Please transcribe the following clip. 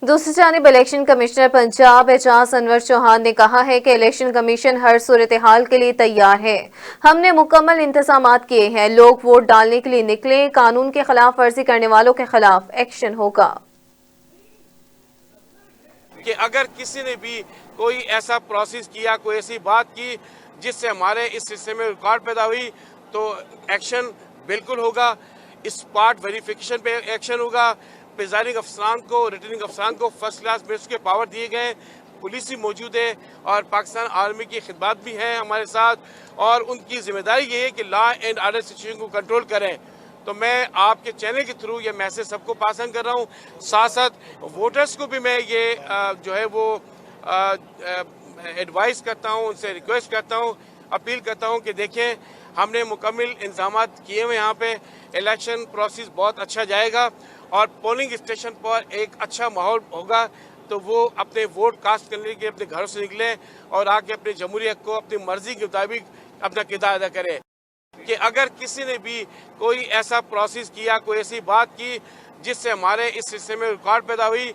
دوسری جانب election commissioner Punjab اعجاز انور چوہان نے کہا ہے کہ الیکشن کمیشن ہر صورتحال کے لیے تیار ہے۔ ہم نے مکمل انتظامات کیے ہیں، لوگ ووٹ ڈالنے کے لیے نکلیں، قانون کی خلاف ورزی کرنے والوں کے خلاف ایکشن ہوگا۔ کہ اگر کسی نے بھی کوئی ایسا پروسیس کیا، کوئی ایسی بات کی جس سے ہمارے اس سسٹم میں رکاوٹ پیدا ہوئی تو ایکشن بالکل ہوگا۔ اسپاٹ ویریفیکیشن پہ ایکشن ہوگا۔ پریزائڈنگ افسران کو، ریٹرننگ افسران کو فرسٹ کلاس بیس کے پاور دیے گئے ہیں، پولیس بھی موجود ہے اور پاکستان آرمی کی خدمات بھی ہیں ہمارے ساتھ، اور ان کی ذمہ داری یہ ہے کہ لا اینڈ آرڈر سچویشن کو کنٹرول کریں۔ تو میں آپ کے چینل کے تھرو یہ میسج سب کو پاس آن کر رہا ہوں، ساتھ ساتھ ووٹرز کو بھی میں یہ جو ہے وہ ایڈوائز کرتا ہوں، ان سے ریکویسٹ کرتا ہوں، اپیل کرتا ہوں کہ دیکھیں ہم نے مکمل انتظامات کیے ہوئے، یہاں پہ الیکشن پروسیس بہت اچھا جائے گا اور پولنگ اسٹیشن پر ایک اچھا ماحول ہوگا، تو وہ اپنے ووٹ کاسٹ کرنے کے اپنے گھروں سے نکلیں اور آ کے اپنے جمہوری حق کو اپنی مرضی کے مطابق اپنا کردار ادا کریں۔ کہ اگر کسی نے بھی کوئی ایسا پروسیس کیا، کوئی ایسی بات کی جس سے ہمارے اس سسٹم میں رکاوٹ پیدا ہوئی